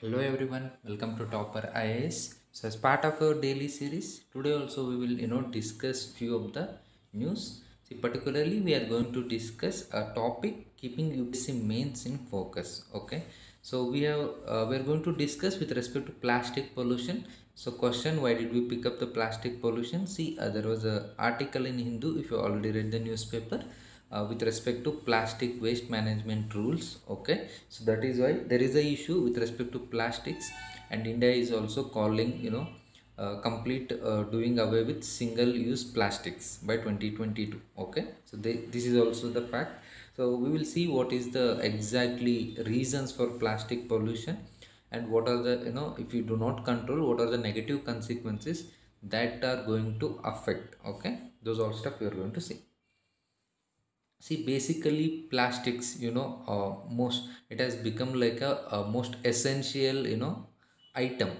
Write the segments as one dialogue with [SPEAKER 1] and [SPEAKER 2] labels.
[SPEAKER 1] Hello everyone, welcome to Topper IAS. So as part of our daily series, today also we will discuss few of the news. See, particularly we are going to discuss a topic keeping UPSC mains in focus. Okay, so we are going to discuss with respect to plastic pollution. So question, why did we pick up the plastic pollution? See, there was a article in Hindu, if you already read the newspaper, with respect to plastic waste management rules. Okay, so that is why there is a issue with respect to plastics, and India is also calling complete doing away with single use plastics by 2022. Okay, so this is also the fact. So we will see what is the exactly reasons for plastic pollution, and what are the, if you do not control, what are the negative consequences that are going to affect. Okay, those all stuff we are going to see. See, basically plastics, most it has become like a most essential item.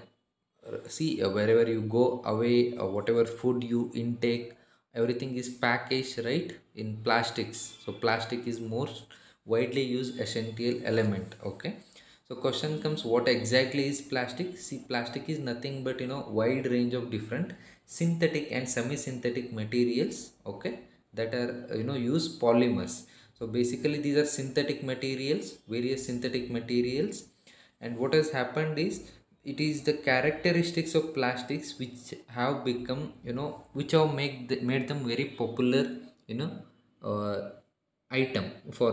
[SPEAKER 1] See, wherever you go away, whatever food you intake, everything is packaged, right, in plastics. So plastic is most widely used essential element. Okay, so question comes, what exactly is plastic? See, plastic is nothing but wide range of different synthetic and semi-synthetic materials. Okay, that are use polymers. So basically these are synthetic materials, various synthetic materials. And what has happened is, it is the characteristics of plastics which have become, which have made them very popular, you know uh, item for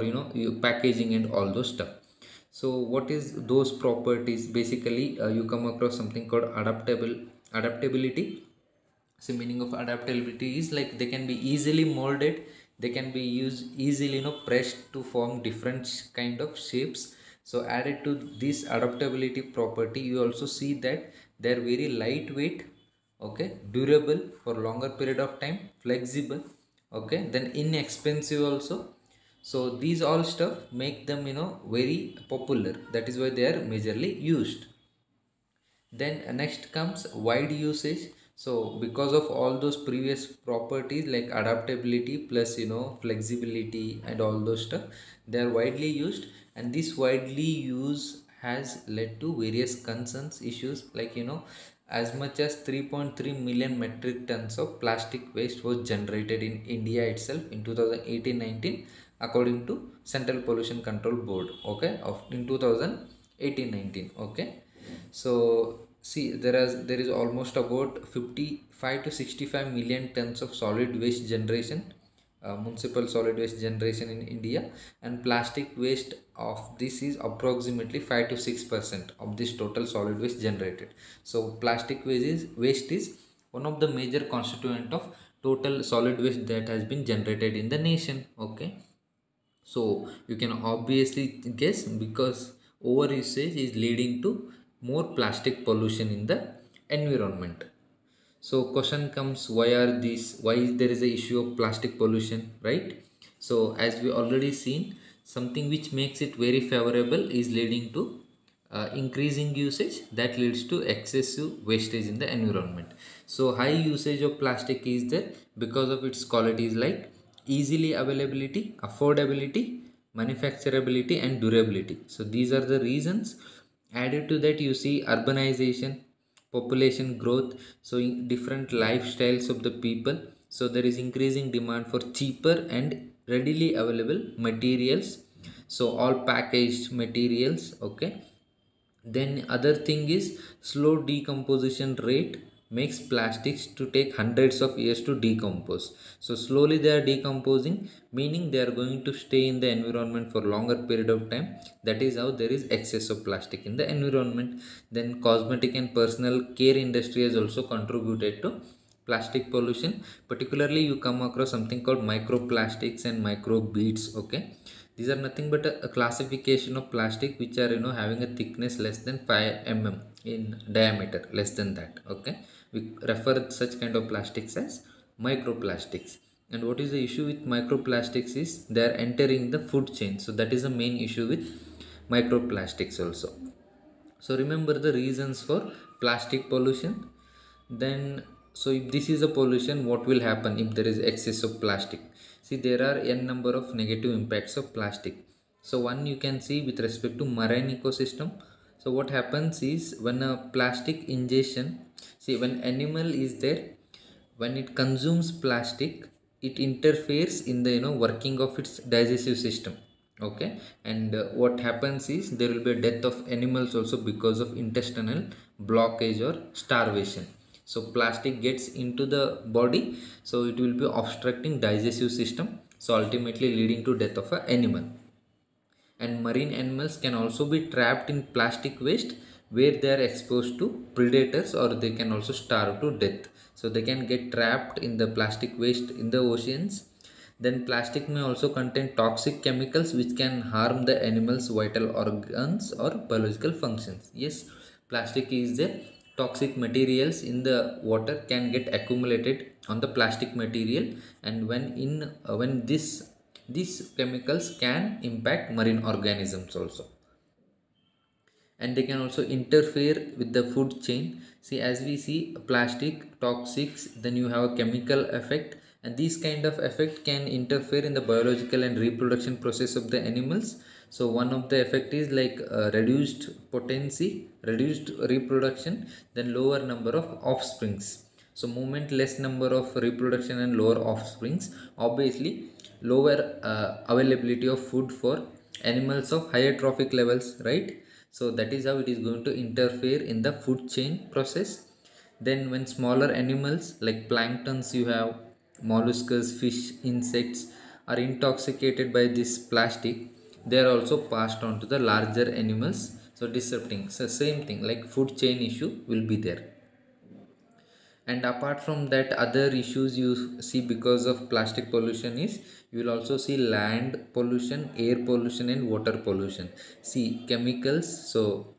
[SPEAKER 1] packaging and all those stuff. So what is those properties? Basically, you come across something called adaptability. So meaning of adaptability is like they can be easily molded, they can be used easily, pressed to form different kind of shapes. So added to this adaptability property, you also see that they are very lightweight. Okay, durable for longer period of time, flexible. Okay, then inexpensive also. So these all stuff make them very popular. That is why they are majorly used. Then next comes wide usage. So because of all those previous properties like adaptability plus flexibility and all those stuff, they are widely used. And this widely use has led to various concerns, issues, like as much as 3.3 million metric tons of plastic waste was generated in India itself in 2018-19, according to Central Pollution Control Board. Okay, of in 2018-19. Okay, so see, there is almost about 55 to 65 million tons of solid waste generation, municipal solid waste generation in India, and plastic waste of this is approximately 5 to 6% of this total solid waste generated. So plastic waste is one of the major constituent of total solid waste that has been generated in the nation. Okay, so you can obviously guess, because overusage is leading to more plastic pollution in the environment. So question comes, why there is a issue of plastic pollution, right? So as we already seen, something which makes it very favorable is leading to increasing usage that leads to excessive wastage in the environment. So high usage of plastic is there because of its qualities like easily availability, affordability, manufacturability and durability. So these are the reasons. Added to that, you see urbanization, population growth, so in different lifestyles of the people. So there is increasing demand for cheaper and readily available materials, so all packaged materials. Okay, then other thing is slow decomposition rate makes plastics to take hundreds of years to decompose. So slowly they are decomposing, meaning they are going to stay in the environment for longer period of time. That is how there is excess of plastic in the environment. Then cosmetic and personal care industry has also contributed to plastic pollution. Particularly you come across something called microplastics and microbeads. Okay, these are nothing but a classification of plastic which are having a thickness less than 5 mm in diameter, less than that. Okay, we refer such kind of plastics as microplastics. And what is the issue with microplastics is they are entering the food chain. So that is the main issue with microplastics also. So remember the reasons for plastic pollution. Then, so if this is a pollution, what will happen if there is excess of plastic? See, there are n number of negative impacts of plastic. So one you can see with respect to marine ecosystem. So what happens is when a plastic ingestion, see when animal is there, when it consumes plastic, it interferes in the working of its digestive system. Okay, and what happens is there will be a death of animals also because of intestinal blockage or starvation. So plastic gets into the body, so it will be obstructing digestive system, so ultimately leading to death of an animal. And marine animals can also be trapped in plastic waste where they are exposed to predators, or they can also starve to death. So they can get trapped in the plastic waste in the oceans. Then plastic may also contain toxic chemicals which can harm the animal's vital organs or biological functions. Yes, plastic is there. Toxic materials in the water can get accumulated on the plastic material, and when these chemicals can impact marine organisms also, and they can also interfere with the food chain. See, as we see, plastic toxics, then you have a chemical effect, and these kind of effect can interfere in the biological and reproduction process of the animals. So one of the effect is like reduced potency, reduced reproduction, then lower number of offsprings. So movement, less number of reproduction and lower offsprings, obviously lower availability of food for animals of higher trophic levels, right? So that is how it is going to interfere in the food chain process. Then when smaller animals like planktons, you have molluscs, fish, insects, are intoxicated by this plastic, they are also passed on to the larger animals, so disrupting. So same thing, like food chain issue will be there. And apart from that, other issues you see because of plastic pollution is, you will also see land pollution, air pollution and water pollution. See, chemicals, so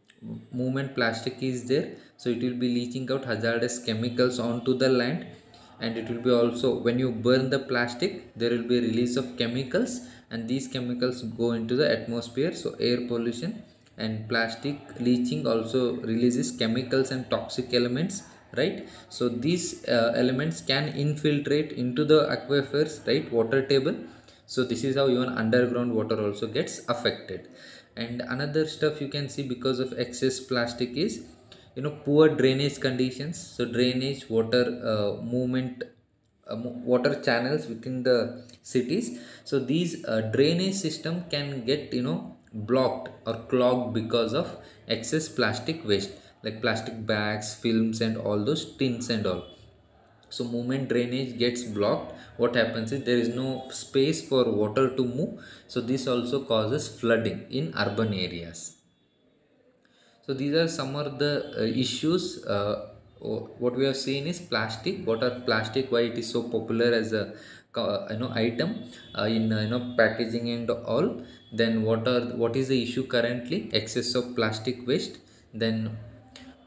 [SPEAKER 1] movement plastic is there, so it will be leaching out hazardous chemicals onto the land. And it will be also, when you burn the plastic, there will be release of chemicals, and these chemicals go into the atmosphere, so air pollution. And plastic leaching also releases chemicals and toxic elements, right? So these elements can infiltrate into the aquifers, right, water table. So this is how even underground water also gets affected. And another stuff you can see because of excess plastic is, poor drainage conditions. So drainage, water movement, water channels within the cities, so these drainage system can get blocked or clogged because of excess plastic waste, like plastic bags, films and all those tins and all. So movement, drainage gets blocked. What happens is there is no space for water to move, so this also causes flooding in urban areas. So these are some of the issues. What we have seen is plastic. What are plastic? Why it is so popular as a item in packaging and all. Then what is the issue currently? Excess of plastic waste. Then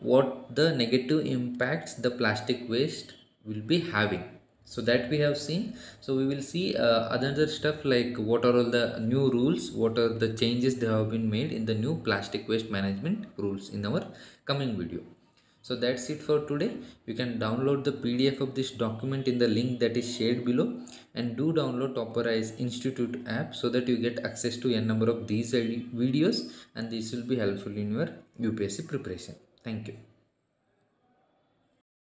[SPEAKER 1] what the negative impacts the plastic waste will be having, so that we have seen. So we will see other stuff like what are all the new rules, what are the changes they have been made in the new plastic waste management rules in our coming video. So that's it for today. You can download the PDF of this document in the link that is shared below, and do download Topper IAS Institute app so that you get access to a number of these videos, and this will be helpful in your UPSC preparation. Thank you.